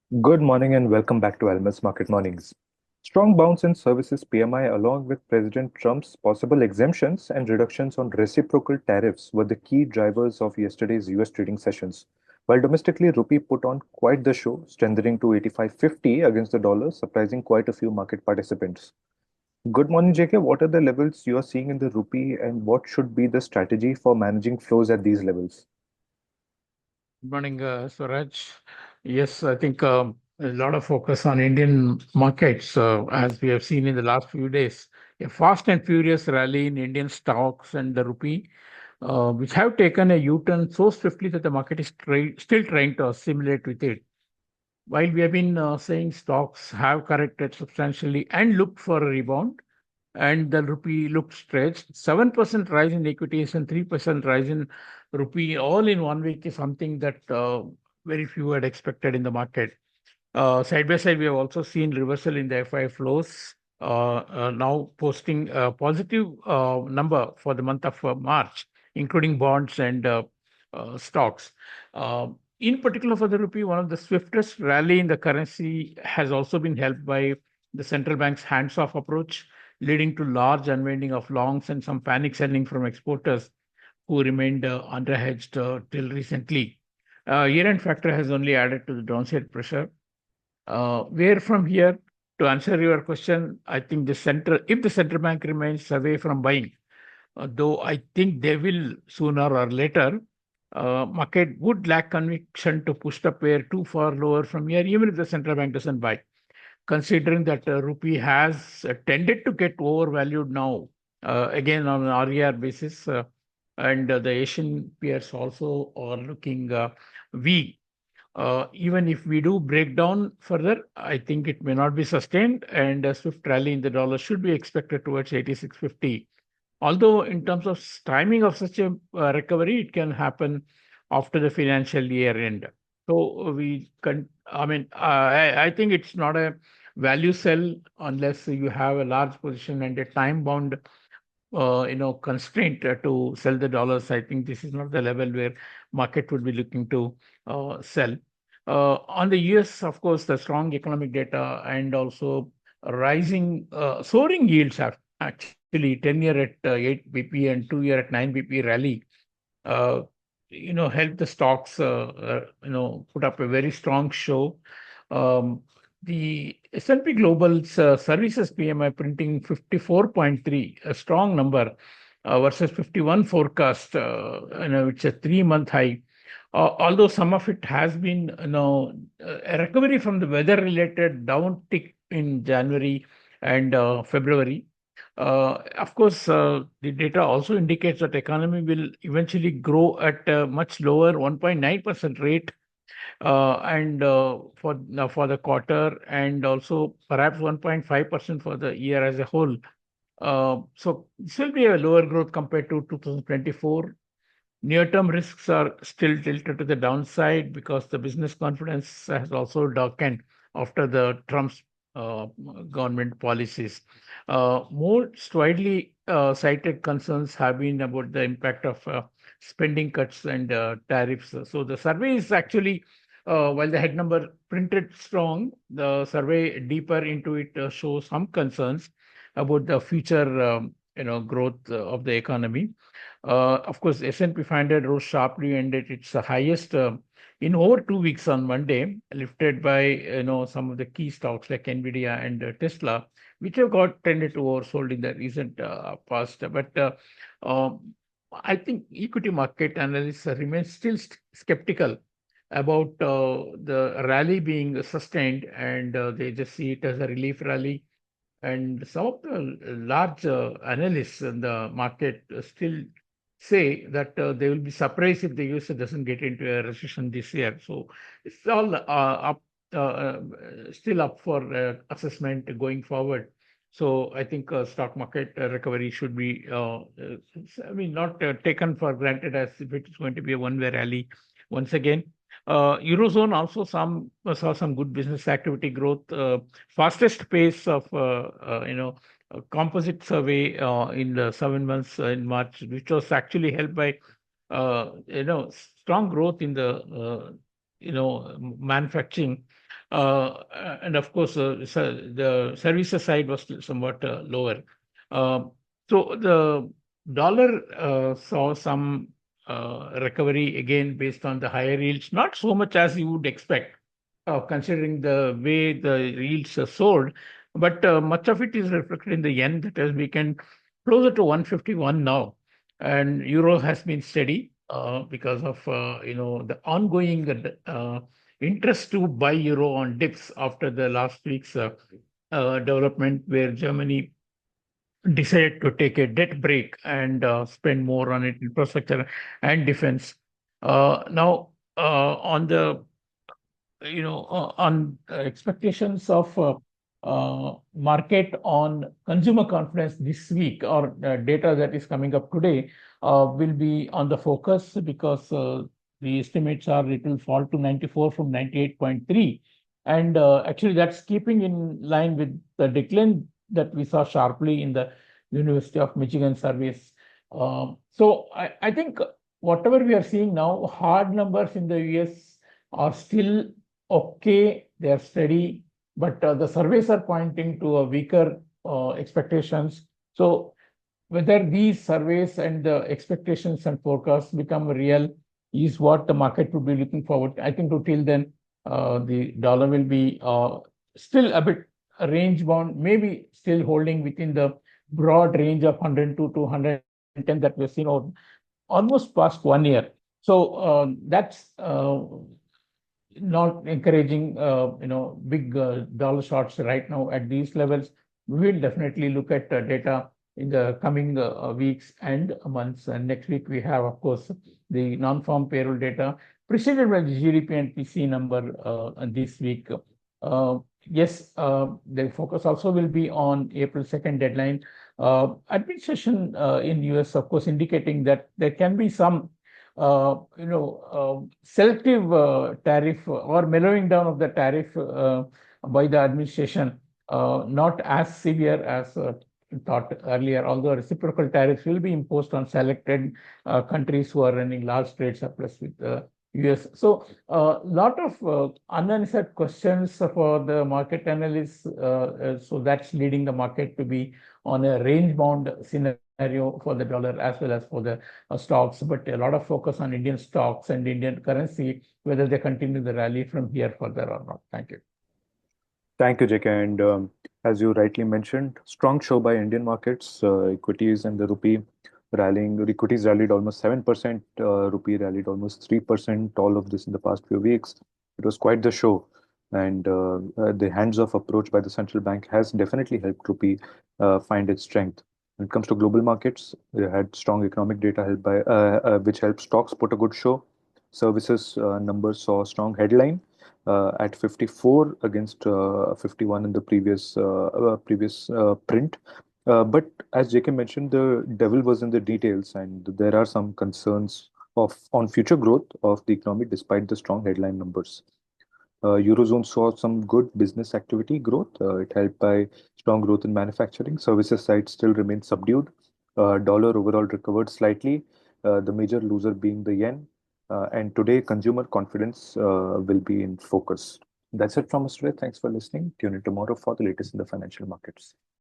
Good morning and welcome back to Almus Market Mornings. Strong bounce in services PMI along with President Trump's possible exemptions and reductions on reciprocal tariffs were the key drivers of yesterday's US trading sessions. While domestically, Rupee put on quite the show, strengthening to 85.50 against the dollar, surprising quite a few market participants. Good morning, JK. What are the levels you are seeing in the Rupee and what should be the strategy for managing flows at these levels? Good morning, Swaraj. Yes, I think a lot of focus on Indian markets, as we have seen in the last few days. A fast and furious rally in Indian stocks and the rupee, which have taken a U-turn so swiftly that the market is still trying to assimilate with it. While we have been saying stocks have corrected substantially and looked for a rebound, and the rupee looked stretched. 7% rise in equities and 3% rise in rupee all in 1 week is something that very few had expected in the market. Side by side, we have also seen reversal in the FI flows, now posting a positive number for the month of March, including bonds and stocks. In particular, for the rupee, one of the swiftest rally in the currency has also been helped by the central bank's hands-off approach, leading to large unwinding of longs and some panic selling from exporters who remained underhedged till recently. Year-end factor has only added to the downside pressure. Where from here, to answer your question, I think if the central bank remains away from buying, though I think they will sooner or later, market would lack conviction to push the pair too far lower from here, even if the central bank doesn't buy. Considering that rupee has tended to get overvalued now, again on an RER basis, and the Asian peers also are looking weak. Even if we do break down further, I think it may not be sustained, and a swift rally in the dollar should be expected towards 86.50. Although, in terms of timing of such a recovery, it can happen after the financial year end. So I think it's not a value sell unless you have a large position and a time bound constraint to sell the dollars. I think this is not the level where market would be looking to sell. On the US, of course, the strong economic data and also soaring yields have actually 10-year at 8 BP and 2-year at 9 BP rally, uh, helped the stocks, put up a very strong show. Um, the S&P Global's services PMI printing 54.3, a strong number, versus 51 forecast, which is a 3-month high. Although some of it has been, a recovery from the weather-related downtick in January and February. Of course, the data also indicates that economy will eventually grow at a much lower 1.9% rate, and for the quarter, and also perhaps 1.5% for the year as a whole. So this will be a lower growth compared to 2024. Near-term risks are still tilted to the downside because the business confidence has also darkened after the Trump's government policies. Most widely cited concerns have been about the impact of spending cuts and tariffs. So the survey is actually, while the head number printed strong, the survey deeper into it shows some concerns about the future, growth of the economy. Of course, S&P 500 rose sharply and at its highest in over 2 weeks on Monday, lifted by some of the key stocks like Nvidia and Tesla, which have got tended to oversold in the recent past. But um, I think equity market analysts remain still skeptical about the rally being sustained, and they just see it as a relief rally. And some of the large analysts in the market still say that they will be surprised if the US doesn't get into a recession this year. So it's all still up for assessment going forward. So I think stock market recovery should be, not taken for granted as if it is going to be a one-way rally once again. Eurozone also saw some good business activity growth, fastest pace of a composite survey in the 7 months in March, which was actually helped by strong growth in the manufacturing. And of course, the services side was somewhat lower. Uh, so the dollar saw some recovery again based on the higher yields, not so much as you would expect, considering the way the yields soared, but much of it is reflected in the yen that has weakened closer to 151 now, and euro has been steady because of the ongoing interest to buy euro on dips after the last week's development, where Germany decided to take a debt break and spend more on its infrastructure and defense. Now, on the on expectations of market on consumer confidence this week, or data that is coming up today, will be on the focus, because the estimates are it will fall to 94 from 98.3. And actually, that's keeping in line with the decline that we saw sharply in the University of Michigan surveys. So I think whatever we are seeing now, hard numbers in the US are still okay, they are steady, but the surveys are pointing to a weaker expectations. So whether these surveys and the expectations and forecasts become real is what the market would be looking forward. I think till then, the dollar will be still a bit range bound, maybe still holding within the broad range of 102 to 110 that we've seen over almost past 1 year. So that's not encouraging, big dollar shorts right now at these levels. We will definitely look at data in the coming weeks and months. And next week we have, of course, the non-farm payroll data preceded by the GDP and PC number this week. Yes, the focus also will be on April 2nd deadline. Administration in US, of course, indicating that there can be some selective tariff or mellowing down of the tariff by the administration, not as severe as thought earlier, although reciprocal tariffs will be imposed on selected countries who are running large trade surplus with the US. So a lot of unanswered questions for the market analysts. So that's leading the market to be on a range-bound scenario for the dollar as well as for the stocks, but a lot of focus on Indian stocks and Indian currency, whether they continue the rally from here further or not. Thank you. Thank you, JK. And as you rightly mentioned, strong show by Indian markets, equities and the rupee rallying. Equities rallied almost 7%, rupee rallied almost 3%, all of this in the past few weeks. It was quite the show. And the hands-off approach by the central bank has definitely helped rupee find its strength. When it comes to global markets, we had strong economic data helped by which helped stocks put a good show. Services numbers saw a strong headline at 54 against 51 in the previous print. But as JK mentioned, the devil was in the details, and there are some concerns on future growth of the economy despite the strong headline numbers. Eurozone saw some good business activity growth. It helped by strong growth in manufacturing. Services side still remains subdued. Dollar overall recovered slightly, the major loser being the yen. And today, consumer confidence will be in focus. That's it from us today. Thanks for listening. Tune in tomorrow for the latest in the financial markets.